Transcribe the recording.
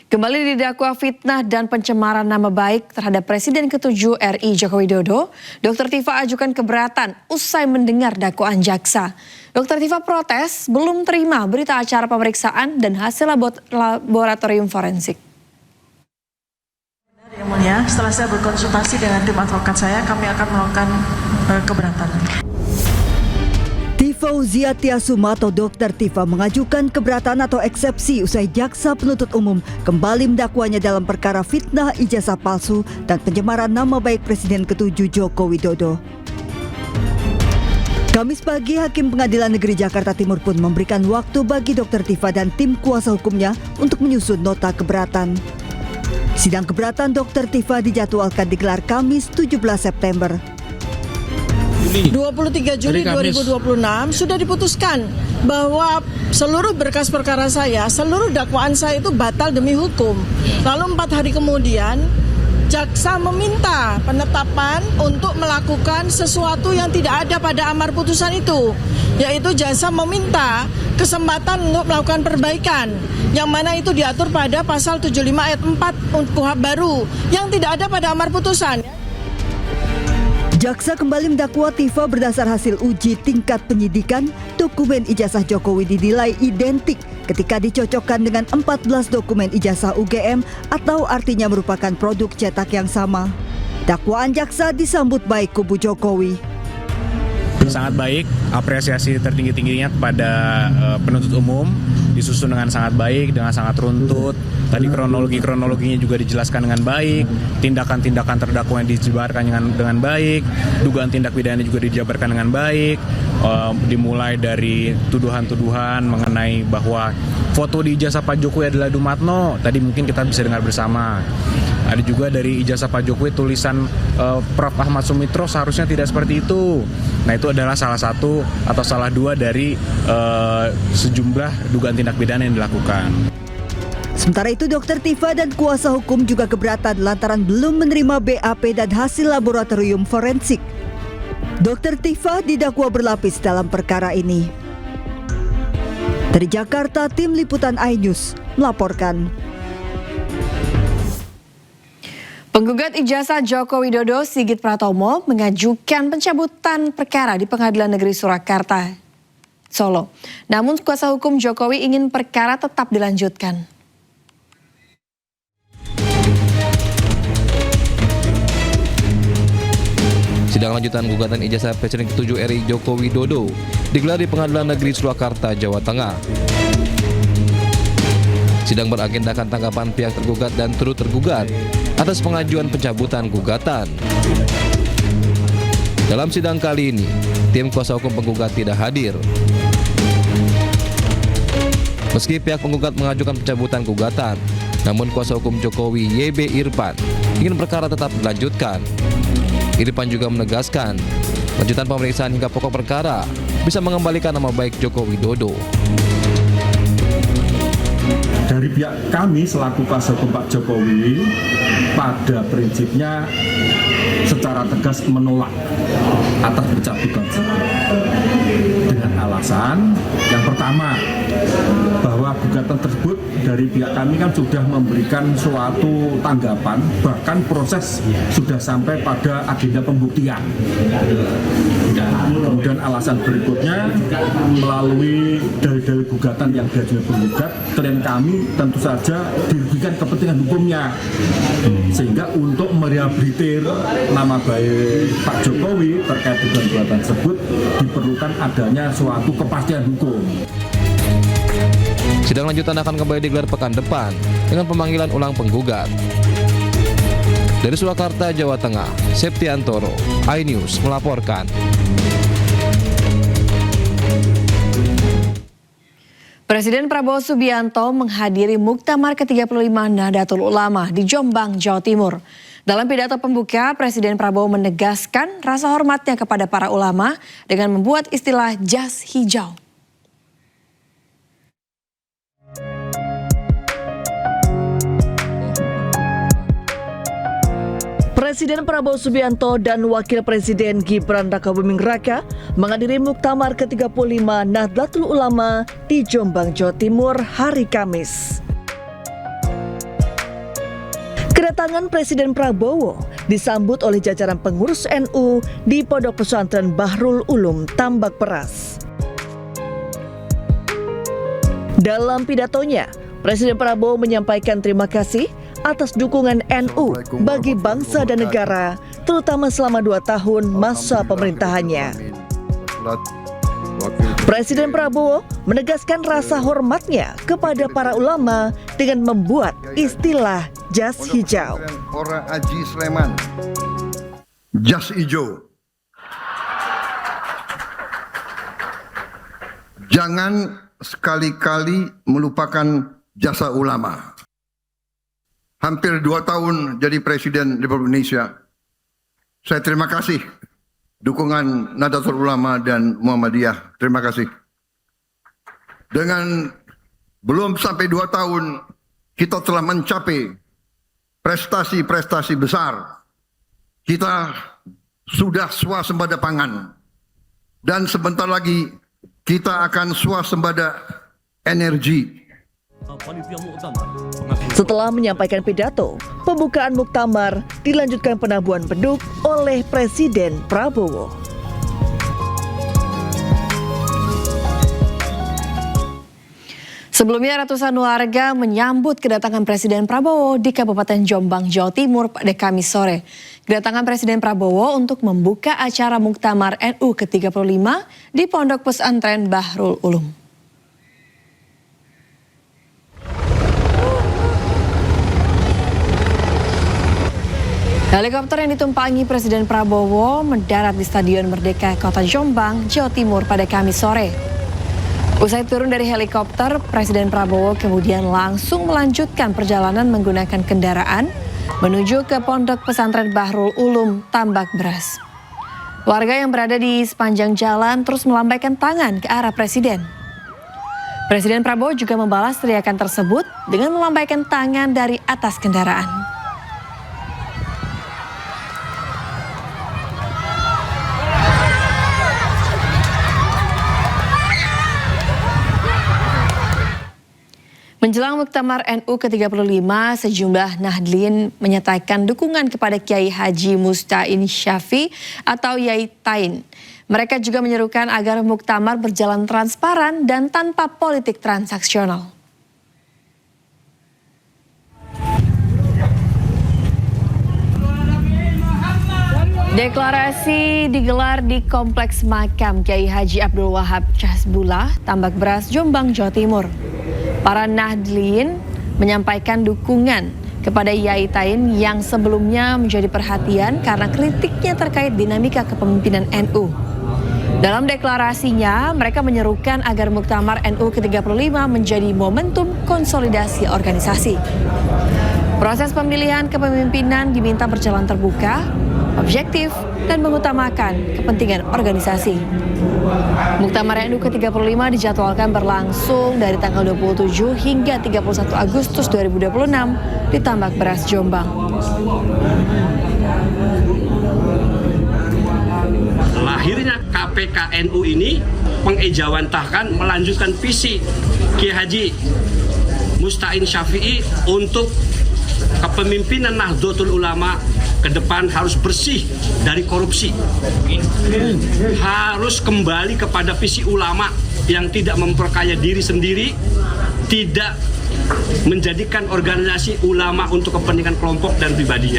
Kembali didakwa fitnah dan pencemaran nama baik terhadap Presiden ke-7 RI Joko Widodo, Dr. Tifa ajukan keberatan usai mendengar dakwaan jaksa. Dr. Tifa protes belum terima berita acara pemeriksaan dan hasil laboratorium forensik. Yang mulia, setelah saya berkonsultasi dengan tim advokat saya, kami akan melakukan keberatan. Fauzia Tiasuma atau Dr. Tifa mengajukan keberatan atau eksepsi usai jaksa penuntut umum kembali mendakwanya dalam perkara fitnah, ijazah palsu, dan pencemaran nama baik Presiden ke-7 Joko Widodo. Kamis pagi, Hakim Pengadilan Negeri Jakarta Timur pun memberikan waktu bagi Dr. Tifa dan tim kuasa hukumnya untuk menyusun nota keberatan. Sidang keberatan Dr. Tifa dijadwalkan digelar Kamis 17 September. 23 Juli 2026 sudah diputuskan bahwa seluruh berkas perkara saya, seluruh dakwaan saya itu batal demi hukum. Lalu 4 hari kemudian jaksa meminta penetapan untuk melakukan sesuatu yang tidak ada pada amar putusan itu, yaitu jaksa meminta kesempatan untuk melakukan perbaikan, yang mana itu diatur pada pasal 75 ayat 4 KUHP baru yang tidak ada pada amar putusan. Jaksa kembali mendakwa Tifa berdasar hasil uji tingkat penyidikan. Dokumen ijazah Jokowi dinilai identik ketika dicocokkan dengan 14 dokumen ijazah UGM atau artinya merupakan produk cetak yang sama. Dakwaan jaksa disambut baik kubu Jokowi. Sangat baik, apresiasi tertinggi-tingginya kepada penuntut umum, disusun dengan sangat baik, dengan sangat runtut. Tadi kronologinya juga dijelaskan dengan baik, tindakan-tindakan terdakwa yang dijabarkan dengan baik, dugaan tindak pidana juga dijabarkan dengan baik, dimulai dari tuduhan-tuduhan mengenai bahwa foto di ijazah Pak Jokowi adalah Dumatno, tadi mungkin kita bisa dengar bersama. Ada juga dari ijazah Pak Jokowi tulisan Prof. Ahmad Sumitro seharusnya tidak seperti itu. Nah, itu adalah salah satu atau salah dua dari sejumlah dugaan tindak pidana yang dilakukan. Sementara itu, Dr. Tifa dan kuasa hukum juga keberatan lantaran belum menerima BAP dan hasil laboratorium forensik. Dr. Tifa didakwa berlapis dalam perkara ini. Dari Jakarta, tim liputan iNews melaporkan. Penggugat ijazah Joko Widodo Sigit Pratomo mengajukan pencabutan perkara di Pengadilan Negeri Surakarta, Solo. Namun kuasa hukum Jokowi ingin perkara tetap dilanjutkan. Sidang lanjutan gugatan ijazah Presiden ke-7 RI Joko Widodo digelar di Pengadilan Negeri Surakarta, Jawa Tengah. Sidang beragendakan tanggapan pihak tergugat dan turut tergugat atas pengajuan pencabutan gugatan. Dalam sidang kali ini, tim kuasa hukum penggugat tidak hadir. Meski pihak penggugat mengajukan pencabutan gugatan, namun kuasa hukum Jokowi YB Irfan ingin perkara tetap dilanjutkan. Irfan juga menegaskan, lanjutan pemeriksaan hingga pokok perkara bisa mengembalikan nama baik Joko Widodo. Dari pihak kami selaku kuasa hukum Pak Jokowi pada prinsipnya secara tegas menolak atas pencabutan dengan alasan yang pertama bahwa gugatan tersebut dari pihak kami kan sudah memberikan suatu tanggapan, bahkan proses sudah sampai pada agenda pembuktian. Kemudian alasan berikutnya melalui dalil-dalil gugatan yang diajukan penggugat, klien kami tentu saja dirugikan kepentingan hukumnya, sehingga untuk merehabilitir nama baik Pak Jokowi terkait dengan gugatan tersebut diperlukan adanya suatu kepastian hukum. Sidang lanjutan akan kembali digelar pekan depan dengan pemanggilan ulang penggugat. Dari Surakarta, Jawa Tengah, Septiantoro, iNews melaporkan. Presiden Prabowo Subianto menghadiri Muktamar ke-35 Nahdlatul Ulama di Jombang, Jawa Timur. Dalam pidato pembuka, Presiden Prabowo menegaskan rasa hormatnya kepada para ulama dengan membuat istilah jas hijau. Presiden Prabowo Subianto dan Wakil Presiden Gibran Rakabuming Raka menghadiri Muktamar ke-35 Nahdlatul Ulama di Jombang, Jawa Timur hari Kamis. Kedatangan Presiden Prabowo disambut oleh jajaran pengurus NU di Pondok Pesantren Bahrul Ulum, Tambak Beras. Dalam pidatonya, Presiden Prabowo menyampaikan terima kasih atas dukungan NU bagi bangsa dan negara, terutama selama 2 tahun masa pemerintahannya. Presiden Prabowo menegaskan rasa hormatnya kepada para ulama dengan membuat istilah jas hijau. Orang Haji Sleman, jas hijau. Jangan sekali-kali melupakan jasa ulama. Hampir 2 tahun jadi Presiden Republik Indonesia. Saya terima kasih dukungan Nahdlatul Ulama dan Muhammadiyah. Terima kasih. Dengan belum sampai 2 tahun, kita telah mencapai prestasi-prestasi besar. Kita sudah swasembada pangan. Dan sebentar lagi kita akan swasembada energi. Setelah menyampaikan pidato, pembukaan muktamar dilanjutkan penabuhan beduk oleh Presiden Prabowo. Sebelumnya ratusan warga menyambut kedatangan Presiden Prabowo di Kabupaten Jombang, Jawa Timur pada Kamis sore. Kedatangan Presiden Prabowo untuk membuka acara Muktamar NU ke-35 di Pondok Pesantren Bahrul Ulum. Helikopter yang ditumpangi Presiden Prabowo mendarat di Stadion Merdeka Kota Jombang, Jawa Timur pada Kamis sore. Usai turun dari helikopter, Presiden Prabowo kemudian langsung melanjutkan perjalanan menggunakan kendaraan menuju ke Pondok Pesantren Bahrul Ulum, Tambak Beras. Warga yang berada di sepanjang jalan terus melambaikan tangan ke arah Presiden. Presiden Prabowo juga membalas teriakan tersebut dengan melambaikan tangan dari atas kendaraan. Menjelang Muktamar NU ke-35, sejumlah Nahdlin menyatakan dukungan kepada Kiai Haji Mustain Syafi'i atau Yai Tain. Mereka juga menyerukan agar Muktamar berjalan transparan dan tanpa politik transaksional. Deklarasi digelar di Kompleks Makam Kiai Haji Abdul Wahab Hasbullah, Tambak Beras, Jombang, Jawa Timur. Para Nahdlin menyampaikan dukungan kepada Yai Tain yang sebelumnya menjadi perhatian karena kritiknya terkait dinamika kepemimpinan NU. Dalam deklarasinya, mereka menyerukan agar Muktamar NU ke-35 menjadi momentum konsolidasi organisasi. Proses pemilihan kepemimpinan diminta berjalan terbuka, objektif, dan mengutamakan kepentingan organisasi. Muktamar NU ke-35 dijadwalkan berlangsung dari tanggal 27 hingga 31 Agustus 2026 di Tambak Beras, Jombang. Lahirnya KPKNU ini mengejawantahkan melanjutkan visi Kiai Haji Mustain Syafi'i untuk kepemimpinan Nahdlatul Ulama ke depan harus bersih dari korupsi. Harus kembali kepada visi ulama yang tidak memperkaya diri sendiri, tidak menjadikan organisasi ulama untuk kepentingan kelompok dan pribadinya.